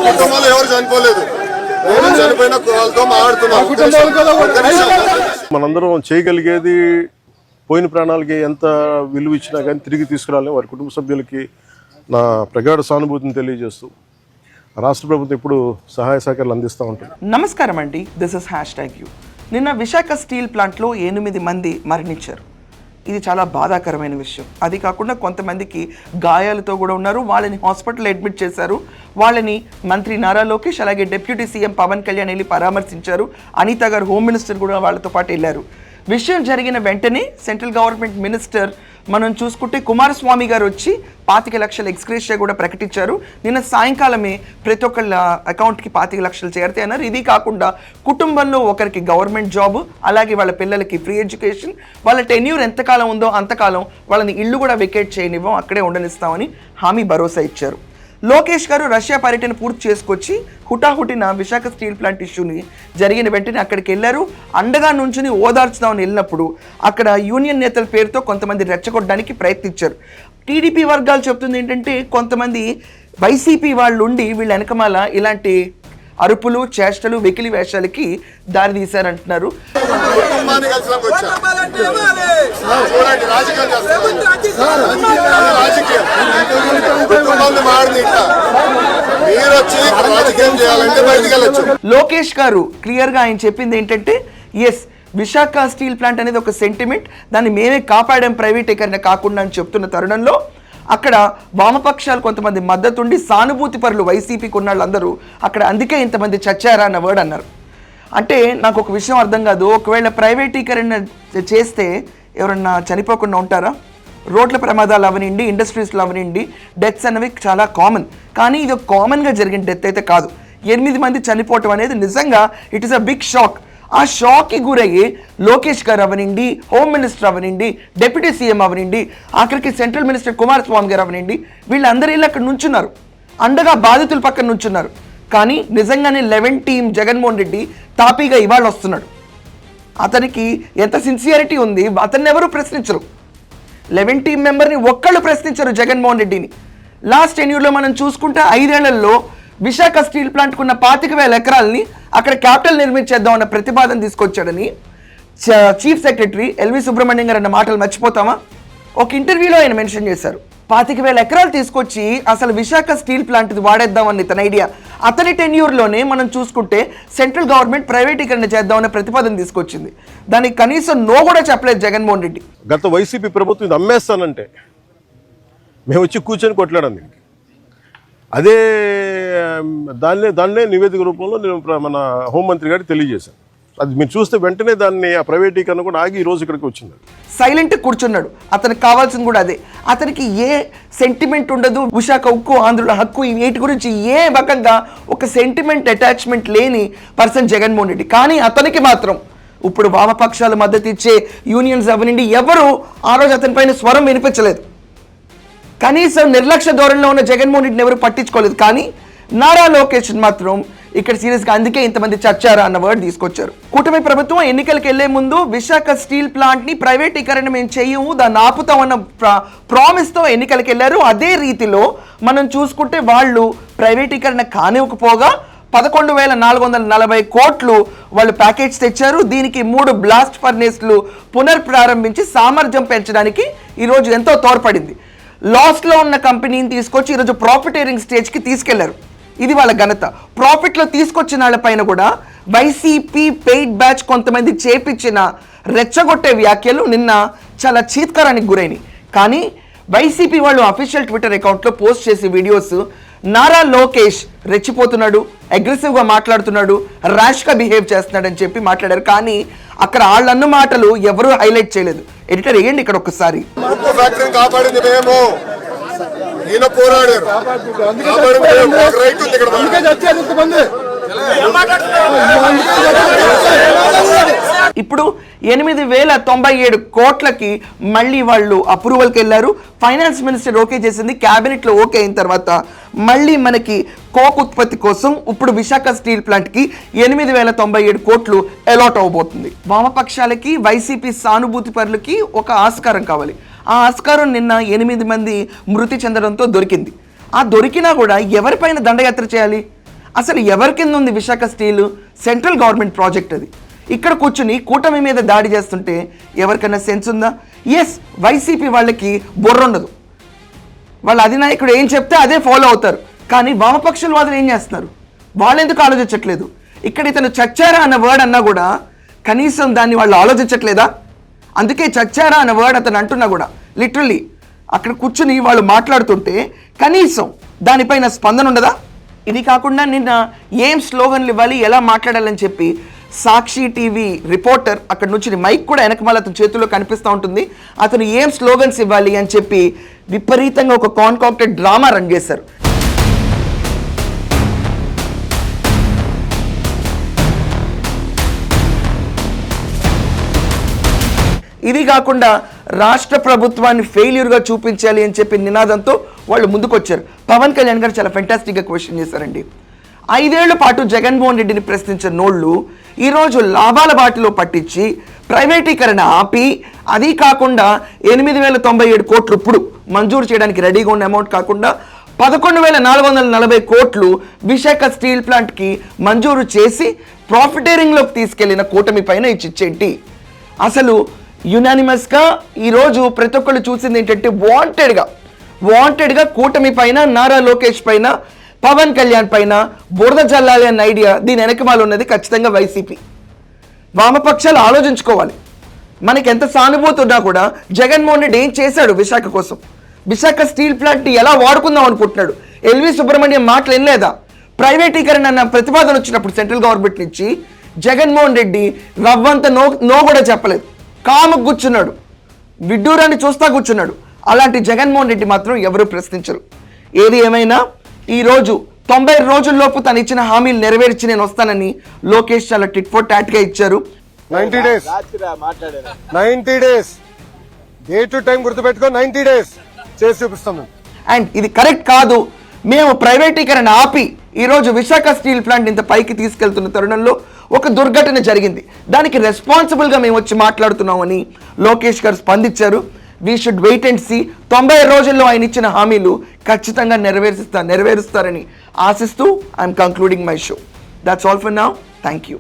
కుటుంబంలో ఎవరు చనిపోలేదు. చనిపోయిన వాళ్ళతో మాట్లాడుతున్నాం. మనందరం చేయగలిగేది పోయిన ప్రాణాలకి ఎంత విలువ ఇచ్చినా కానీ తిరిగి తీసుకురాలని వారి కుటుంబ సభ్యులకి నా ప్రగాఢ సానుభూతిని తెలియజేస్తూ రాష్ట్ర ప్రభుత్వం ఇప్పుడు సహాయ సహకారాలు అందిస్తూ ఉంటుంది. నమస్కారం అండి, దిస్ ఇస్ #యూ. నిన్న విశాఖ స్టీల్ ప్లాంట్లో 8 మంది మరణించారు. ఇది చాలా బాధాకరమైన విషయం. అది కాకుండా కొంతమందికి గాయాలతో కూడా ఉన్నారు. వాళ్ళని హాస్పిటల్ అడ్మిట్ చేశారు. వాళ్ళని మంత్రి నారా లోకేష్ అలాగే డిప్యూటీ సీఎం పవన్ కళ్యాణ్ వెళ్ళి పరామర్శించారు. అనిత గారు హోమ్ మినిస్టర్ కూడా వాళ్ళతో పాటు వెళ్ళారు. విషయం జరిగిన వెంటనే సెంట్రల్ గవర్నమెంట్ మినిస్టర్ మనం చూసుకుంటే కుమారస్వామి గారు వచ్చి 25 లక్షల ఎక్స్గ్రేషియా కూడా ప్రకటించారు. నిన్న సాయంకాలమే ప్రతి ఒక్కళ్ళ అకౌంట్కి 25 లక్షలు చేరితే అన్నారు. ఇది కాకుండా కుటుంబంలో ఒకరికి గవర్నమెంట్ జాబ్, అలాగే వాళ్ళ పిల్లలకి ఫ్రీ ఎడ్యుకేషన్, వాళ్ళ టెన్యూర్ ఎంతకాలం ఉందో అంతకాలం వాళ్ళని ఇల్లు కూడా వెకేట్ చేయనివ్వం, అక్కడే ఉండనిస్తామని హామీ భరోసా ఇచ్చారు. లోకేష్ గారు రష్యా పర్యటన పూర్తి చేసుకొచ్చి హుటాహుటిన విశాఖ స్టీల్ ప్లాంట్ ఇష్యూని జరిగిన వెంటనే అక్కడికి వెళ్ళారు. అండగా నుంచుని ఓదార్చుదామని వెళ్ళినప్పుడు అక్కడ యూనియన్ నేతల పేరుతో కొంతమంది రెచ్చగొట్టడానికి ప్రయత్నించారు. టీడీపీ వర్గాలు చెప్తుంది ఏంటంటే కొంతమంది వైసీపీ వాళ్ళు ఉండి వీళ్ళ వెనకమాల ఇలాంటి అరుపులు, చేష్టలు, వెకిలి వేషాలకి దారి తీశారంటున్నారు. లోకేష్ గారు క్లియర్ గా ఆయన చెప్పింది ఏంటంటే, ఎస్ విశాఖ స్టీల్ ప్లాంట్ అనేది ఒక సెంటిమెంట్, దాన్ని మేమే కాపాడాం ప్రైవేటీకరణ కాకుండా అని చెప్తున్న తరుణంలో అక్కడ వామపక్షాలు కొంతమంది మద్దతుండి సానుభూతి పరులు వైసీపీకి ఉన్న వాళ్ళందరూ అక్కడ అందుకే ఇంతమంది చచ్చారా అన్న వర్డ్ అన్నారు. అంటే నాకు ఒక విషయం అర్థం కాదు, ఒకవేళ ప్రైవేటీకరణ చేస్తే ఎవరన్నా చనిపోకుండా ఉంటారా? రోడ్ల ప్రమాదాలు అవనండి, ఇండస్ట్రీస్లో అవనండి, డెత్స్ అనేవి చాలా కామన్. కానీ ఇది ఒక కామన్గా జరిగిన డెత్ అయితే కాదు. 8 మంది చనిపోవటం అనేది నిజంగా it is a big shock. ఆ షాక్కి గురయ్యి లోకేష్ గారు అవనండి, హోమ్ మినిస్టర్ అవనండి, డిప్యూటీ సీఎం అవనండి, ఆఖరికి సెంట్రల్ మినిస్టర్ కుమారస్వామి గారు అవనండి, వీళ్ళందరూ వీళ్ళు అక్కడ నుంచున్నారు, అండగా బాధితుల పక్కన నుంచున్నారు. కానీ నిజంగానే 11 టీం జగన్మోహన్ రెడ్డి తాపీగా ఇవాళ వస్తున్నాడు. అతనికి ఎంత సిన్సియారిటీ ఉంది, అతన్ని ఎవరు ప్రశ్నించరు. 11 టీం మెంబర్ని ఒక్కళ్ళు ప్రశ్నించరు జగన్మోహన్ రెడ్డిని. లాస్ట్ టెన్యూర్లో మనం చూసుకుంటే 5 ఏళ్లలో విశాఖ స్టీల్ ప్లాంట్కు ఉన్న 25,000 ఎకరాలని అక్కడ క్యాపిటల్ నిర్మించేద్దాం అన్న ప్రతిపాదన తీసుకొచ్చాడని చీఫ్ సెక్రటరీ ఎల్వి సుబ్రహ్మణ్యం గారు అన్న మాటలు మర్చిపోతామా? ఒక ఇంటర్వ్యూలో ఆయన మెన్షన్ చేశారు. 25,000 ఎకరాలు తీసుకొచ్చి అసలు విశాఖ స్టీల్ ప్లాంట్ వాడేద్దామని తన ఐడియా. అతని టెన్యూర్లోనే మనం చూసుకుంటే సెంట్రల్ గవర్నమెంట్ ప్రైవేటీకరణ చేద్దామన్న ప్రతిపాదన తీసుకొచ్చింది. దానికి కనీసం నో కూడా చెప్పలేదు జగన్మోహన్ రెడ్డి. గత వైసీపీ ప్రభుత్వం ఇది అమ్మేస్తానంటే మేము వచ్చి కూర్చొని కొట్లాడాం. దీనికి అదే దాన్నే నివేదిక రూపంలో నేను మన హోంమంత్రి గారికి తెలియజేశాను. అది మీరు చూస్తే వెంటనే దాన్ని ఆ ప్రైవేటీకరణ కూడా ఆగి ఈ రోజు ఇక్కడికి వచ్చింది. సైలెంట్ కూర్చున్నాడు. అతనికి కావాల్సింది కూడా అదే. అతనికి ఏ సెంటిమెంట్ ఉండదు. విశాఖ ఉక్కు, ఆంధ్రుల హక్కు, వీటి గురించి ఏ రకంగా ఒక సెంటిమెంట్ అటాచ్మెంట్ లేని పర్సన్ జగన్మోహన్ రెడ్డి. కానీ అతనికి మాత్రం ఇప్పుడు వామపక్షాలు మద్దతు ఇచ్చే యూనియన్స్ అవనండి ఎవరు ఆ రోజు అతని పైన స్వరం వినిపించలేదు. కనీసం నిర్లక్ష్య ధోరణిలో ఉన్న జగన్మోహన్ రెడ్డిని ఎవరు పట్టించుకోలేదు. కానీ నారా లోకేష్ మాత్రం ఇక్కడ సీరియస్గా అందుకే ఇంతమంది చచ్చారా అన్న వర్డ్ తీసుకొచ్చారు. కూటమి ప్రభుత్వం ఎన్నికలకు వెళ్లే ముందు విశాఖ స్టీల్ ప్లాంట్ని ప్రైవేటీకరణ మేము చెయ్యము, దాన్ని ఆపుతామన్న ప్రామిస్తో ఎన్నికలకు వెళ్ళారు. అదే రీతిలో మనం చూసుకుంటే వాళ్ళు ప్రైవేటీకరణ కానివ్వకపోగా 11,440 కోట్లు వాళ్ళు ప్యాకేజ్ తెచ్చారు. దీనికి 3 బ్లాస్ట్ ఫర్నేస్లు పునర్ప్రారంభించి సామర్థ్యం పెంచడానికి ఈరోజు ఎంతో తోడ్పడింది. లాస్లో ఉన్న కంపెనీని తీసుకొచ్చి ఈరోజు ప్రాఫిటేరింగ్ స్టేజ్కి తీసుకెళ్లారు. ఇది వాళ్ళ ఘనత. ప్రాఫిట్లో తీసుకొచ్చిన వాళ్ళపైన కూడా వైసీపీ పెయిడ్ బ్యాచ్ కొంతమంది చేపించిన రెచ్చగొట్టే వ్యాఖ్యలు నిన్న చాలా చీత్కారానికి గురైనవి. కానీ వైసీపీ వాళ్ళు అఫీషియల్ ట్విట్టర్ అకౌంట్లో పోస్ట్ చేసే వీడియోస్ నారా లోకేష్ రెచ్చిపోతున్నాడు, అగ్రెసివ్గా మాట్లాడుతున్నాడు, ర్యాష్గా బిహేవ్ చేస్తున్నాడు అని చెప్పి మాట్లాడారు. కానీ అక్కడ వాళ్ళన్న మాటలు ఎవరూ హైలైట్ చేయలేదు. ఎడిటర్ వేయండి ఇక్కడ ఒక్కసారి. ఇప్పుడు 8,097 కోట్లకి మళ్ళీ వాళ్ళు అప్రూవల్కి వెళ్ళారు. ఫైనాన్స్ మినిస్టర్ ఓకే చేసింది, క్యాబినెట్లో ఓకే అయిన తర్వాత మళ్ళీ మనకి కోక్ ఉత్పత్తి కోసం ఇప్పుడు విశాఖ స్టీల్ ప్లాంట్కి 8,097 కోట్లు అలాట్ అవబోతుంది. వామపక్షాలకి, వైసీపీ సానుభూతి పరులకి ఒక ఆస్కారం కావాలి. ఆ ఆస్కారం నిన్న 8 మంది మృతి చెందడంతో దొరికింది. ఆ దొరికినా కూడా ఎవరిపైన దండయాత్ర చేయాలి? అసలు ఎవరి కింద ఉంది Visakha steel? Central government project అది. ఇక్కడ కూర్చుని కూటమి మీద దాడి చేస్తుంటే ఎవరికైనా సెన్స్ ఉందా? ఎస్, వైసీపీ వాళ్ళకి బుర్ర ఉండదు, వాళ్ళ అధినాయకుడు ఏం చెప్తే అదే ఫాలో అవుతారు. కానీ వామపక్షుల వాదులు ఏం చేస్తున్నారు? వాళ్ళు ఎందుకు ఆలోచించట్లేదు? ఇక్కడ ఇతను చచ్చారా అన్న వర్డ్ అన్నా కూడా కనీసం దాన్ని వాళ్ళు ఆలోచించట్లేదా? అందుకే చచ్చారా అన్న వర్డ్ అతను అంటున్నా కూడా లిటరల్లీ అక్కడ కూర్చుని వాళ్ళు మాట్లాడుతుంటే కనీసం దానిపైన స్పందన ఉండదా? ఇది కాకుండా నిన్న ఏం స్లోగన్లు ఇవ్వాలి, ఎలా మాట్లాడాలని చెప్పి సాక్షి టీవీ రిపోర్టర్ అక్కడ నుంచి మైక్ కూడా వెనకమాల అతని చేతుల్లో కనిపిస్తూ ఉంటుంది. అతను ఏం స్లోగన్స్ ఇవ్వాలి అని చెప్పి విపరీతంగా ఒక కాన్కాక్టెడ్ డ్రామా రన్ చేశారు. ఇది కాకుండా రాష్ట్ర ప్రభుత్వాన్ని ఫెయిల్యూర్గా చూపించాలి అని చెప్పి నినాదంతో వాళ్ళు ముందుకొచ్చారు. పవన్ కళ్యాణ్ గారు చాలా ఫెంటాస్టిక్గా క్వశ్చన్ చేశారండి. 5 ఏళ్ల పాటు జగన్మోహన్ రెడ్డిని ప్రశ్నించిన నోళ్ళు ఈరోజు లాభాల బాటిలో పట్టించి ప్రైవేటీకరణ ఆపి, అది కాకుండా 8,097 కోట్లు ఇప్పుడు మంజూరు చేయడానికి రెడీగా ఉన్న అమౌంట్ కాకుండా 11,440 కోట్లు విశాఖ స్టీల్ ప్లాంట్కి మంజూరు చేసి ప్రాఫిటేరింగ్లోకి తీసుకెళ్లిన కూటమి పైన ఈ చిచ్చేంటి? అసలు యునానిమస్గా ఈరోజు ప్రతి ఒక్కళ్ళు చూసింది ఏంటంటే వాంటెడ్గా కూటమి పైన, నారా లోకేష్ పైన, పవన్ కళ్యాణ్ పైన బురద జల్లాలి అన్న ఐడియా దీని వెనకమాల ఉన్నది ఖచ్చితంగా వైసీపీ. వామపక్షాలు ఆలోచించుకోవాలి. మనకి ఎంత సానుభూతి ఉన్నా కూడా జగన్మోహన్ రెడ్డి ఏం చేశాడు విశాఖ కోసం? విశాఖ స్టీల్ ప్లాంట్ని ఎలా వాడుకుందాం అనుకుంటున్నాడు? ఎల్వి సుబ్రహ్మణ్యం మాటలు వినలేదా? ప్రైవేటీకరణ అన్న ప్రతిపాదన వచ్చినప్పుడు సెంట్రల్ గవర్నమెంట్ నుంచి జగన్మోహన్ రెడ్డి రవ్వంత నో కూడా చెప్పలేదు, కాముకు కూర్చున్నాడు, విడ్డూరాన్ని చూస్తా కూర్చున్నాడు. అలాంటి జగన్మోహన్ రెడ్డి మాత్రం ఎవరు ప్రశ్నించరు. ఏది ఏమైనా ఈరోజు 90 రోజుల్లోపు తను ఇచ్చిన హామీలు నెరవేర్చి నేను వస్తానని లోకేష్ చాలా టిట్ ఫర్ టాట్గా ఇచ్చారు. 90 డేస్ డే టు టైం గుర్తుపెట్టుకో, 90 డేస్ చేసి చూపిస్తాము. అండ్ ఇది కరెక్ట్ కాదు, మేము ప్రైవేటీకరణ ఆపి ఈరోజు విశాఖ స్టీల్ ప్లాంట్ ఇంత పైకి తీసుకెళ్తున్న తరుణంలో ఒక దుర్ఘటన జరిగింది, దానికి రెస్పాన్సిబుల్గా మేము వచ్చి మాట్లాడుతున్నామని లోకేష్ గారు స్పందించారు. We should wait and see. 90 రోజుల్లో ఆయన ఇచ్చిన హామీలు ఖచ్చితంగా నెరవేరుస్తారని ఆశిస్తూ I'm concluding my show. That's all for now. Thank you.